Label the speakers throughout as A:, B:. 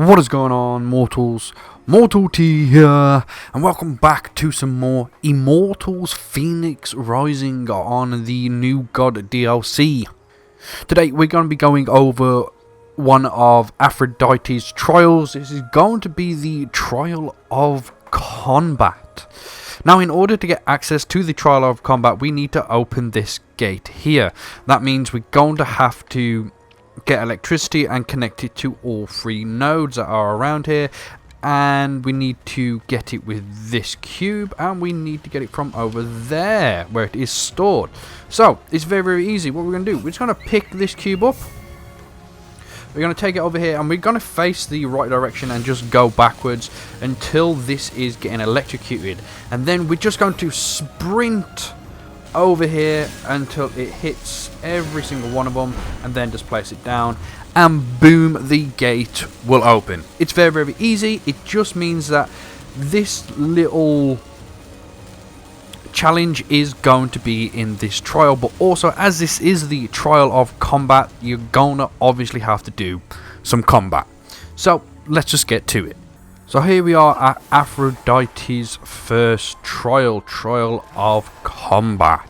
A: What is going on, mortals? Mortal T here, and welcome back to some more Immortals Fenyx Rising on the New God DLC. Today we're going to be going over one of Aphrodite's trials. This is going to be the Trial of Combat. Now, in order to get access to the Trial of Combat, we need to open this gate here. That means we're going to have to get electricity and connect it to all three nodes that are around here, and we need to get it with this cube, and we need to get it from over there where it is stored. So it's very easy. What we're going to do, we're just going to pick this cube up, we're going to take it over here, and we're going to face the right direction and just go backwards until this is getting electrocuted, and then we're just going to sprint over here until it hits every single one of them, and then just place it down, and boom, the gate will open. It's very easy. It just means that this little challenge is going to be in this trial, but also as this is the Trial of Combat, you're gonna obviously have to do some combat. So let's just get to it. So here we are at Aphrodite's first Trial of Combat.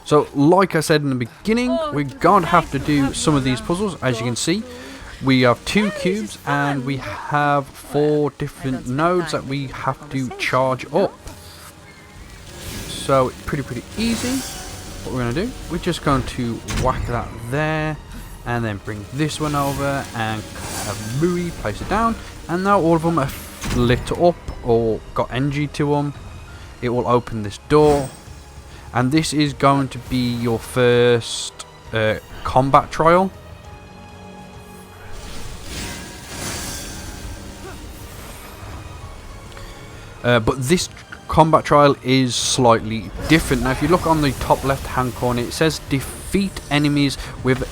A: So like I said in the beginning, we're going to have to do some of these puzzles. As you can see, we have 2 cubes and we have 4 different nodes that we have to charge up. So pretty easy. What we're going to do, we're just going to whack that there, and then bring this one over and have Louis place it down, and now all of them are lit up or got energy to them. It will open this door, and this is going to be your first combat trial. But this combat trial is slightly different. Now if you look on the top left hand corner, it says defeat enemies with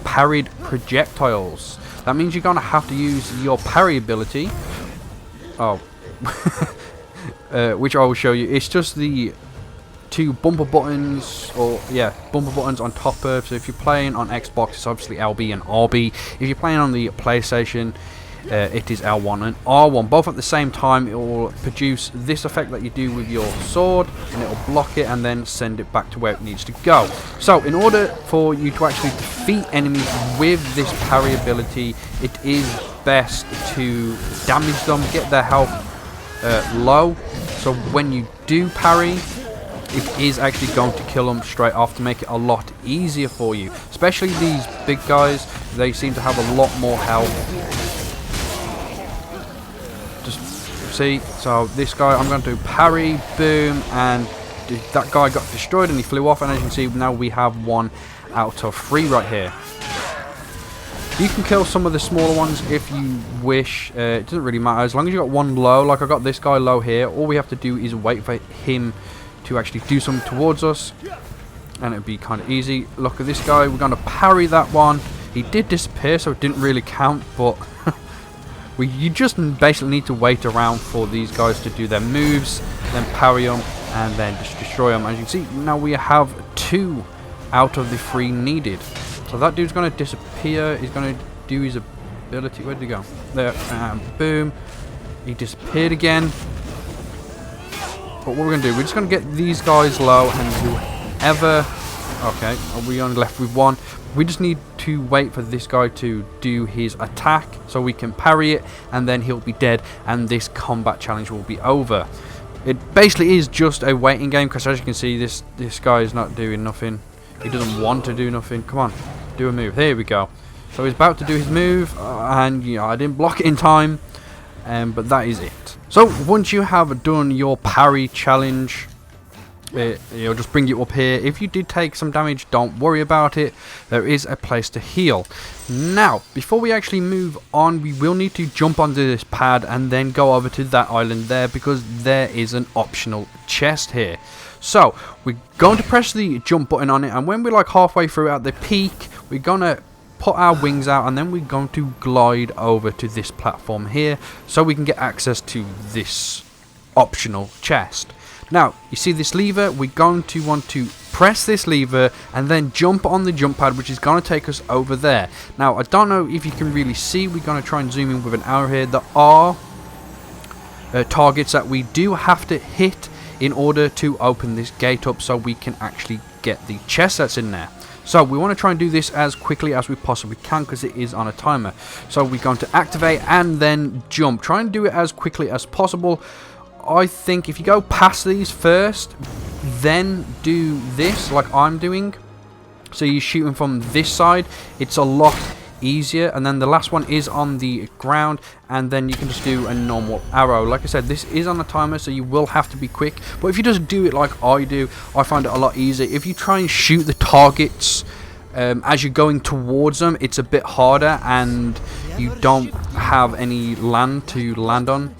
A: parried projectiles. That means you're going to have to use your parry ability. Oh. Which I will show you. It's just the 2 bumper buttons, or yeah, bumper buttons on top of. So if you're playing on Xbox, it's obviously LB and RB. If you're playing on the PlayStation, it is L1 and R1. Both at the same time, it will produce this effect that you do with your sword, and it will block it and then send it back to where it needs to go. So in order for you to actually defeat enemies with this parry ability, it is best to damage them, get their health low, so when you do parry, it is actually going to kill them straight off to make it a lot easier for you. Especially these big guys, they seem to have a lot more health. Just see, so this guy, I'm going to parry, boom, and that guy got destroyed and he flew off, and as you can see, now we have 1 out of 3 right here. You can kill some of the smaller ones if you wish. It doesn't really matter, as long as you got 1 low, like I got this guy low here. All we have to do is wait for him to actually do something towards us, and it'd be kind of easy. Look at this guy, we're going to parry that one. He did disappear, so it didn't really count, but you just basically need to wait around for these guys to do their moves, then parry them, and then just destroy them. As you can see, now we have 2 out of the 3 needed. So that dude's going to disappear. He's going to do his ability. Where did he go? There, and boom. He disappeared again. But what we're going to do, we're just going to get these guys low, and whoever... Okay, we only left with 1. We just need to wait for this guy to do his attack so we can parry it, and then he'll be dead, and this combat challenge will be over. It basically is just a waiting game, because as you can see, this guy is not doing nothing. He doesn't want to do nothing. Come on, do a move. Here we go. So he's about to do his move, and you know, I didn't block it in time, but that is it. So once you have done your parry challenge, it'll just bring you up here. If you did take some damage, don't worry about it. There is a place to heal. Now, before we actually move on, we will need to jump onto this pad and then go over to that island there, because there is an optional chest here. So we're going to press the jump button on it, and when we're like halfway through at the peak, we're gonna put our wings out, and then we're going to glide over to this platform here so we can get access to this optional chest. Now, you see this lever, we're going to want to press this lever and then jump on the jump pad, which is going to take us over there. Now, I don't know if you can really see. We're going to try and zoom in with an arrow here. There are targets that we do have to hit in order to open this gate up so we can actually get the chest that's in there. So we want to try and do this as quickly as we possibly can because it is on a timer. So we're going to activate and then jump. Try and do it as quickly as possible. I think if you go past these first, then do this like I'm doing. So you're shooting from this side. It's a lot easier. And then the last one is on the ground. And then you can just do a normal arrow. Like I said, this is on a timer, so you will have to be quick. But if you just do it like I do, I find it a lot easier. If you try and shoot the targets as you're going towards them, it's a bit harder. And you don't have any land to land on.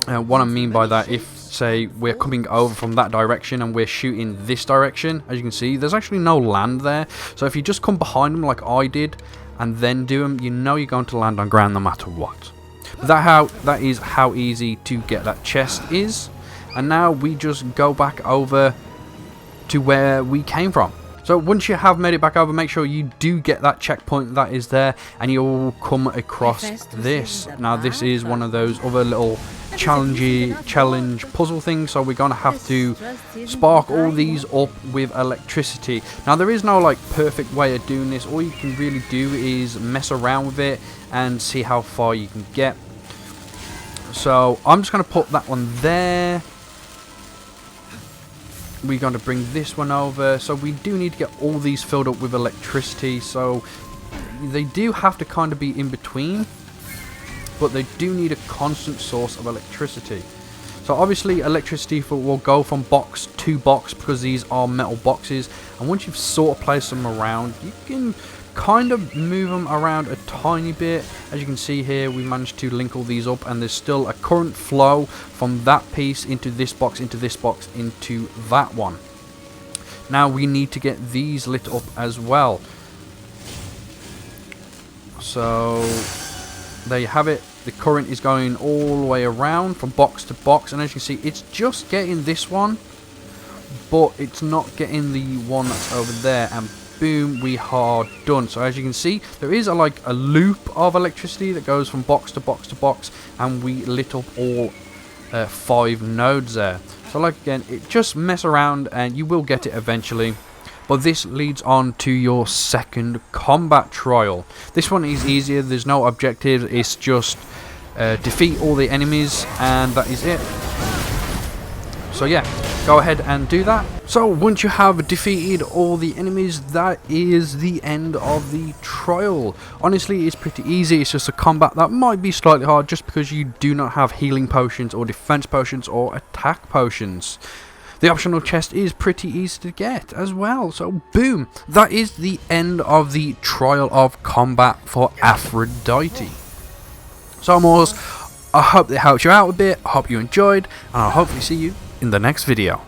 A: What I mean by that, if say we're coming over from that direction and we're shooting this direction, as you can see, there's actually no land there. So if you just come behind them like I did and then do them, you know you're going to land on ground no matter what. But that is how easy to get that chest is. And now we just go back over to where we came from. So once you have made it back over, make sure you do get that checkpoint that is there, and you'll come across this. Now this is one of those other little challenge puzzle things, so we're gonna have to spark all these up with electricity. Now there is no like perfect way of doing this. All you can really do is mess around with it and see how far you can get. So I'm just gonna put that one there. We're going to bring this one over. So we do need to get all these filled up with electricity. So they do have to kind of be in between, but they do need a constant source of electricity. So obviously electricity will go from box to box because these are metal boxes. And once you've sort of placed them around, you can kind of move them around a tiny bit. As you can see here, we managed to link all these up, and there's still a current flow from that piece into this box, into this box, into that one. Now we need to get these lit up as well. So there you have it. The current is going all the way around from box to box, and as you can see, it's just getting this one, but it's not getting the one that's over there, and boom, we are done. So as you can see, there is like a loop of electricity that goes from box to box to box, and we lit up all 5 nodes there. So like again, it just mess around and you will get it eventually. But this leads on to your second combat trial. This one is easier. There's no objective. It's just defeat all the enemies, and that is it. So yeah, go ahead and do that. So once you have defeated all the enemies, that is the end of the trial. Honestly, it's pretty easy. It's just a combat that might be slightly hard just because you do not have healing potions or defense potions or attack potions. The optional chest is pretty easy to get as well. So boom, that is the end of the trial of combat for Aphrodite. So Immortals, I hope it helped you out a bit. I hope you enjoyed, and I'll hopefully see you in the next video.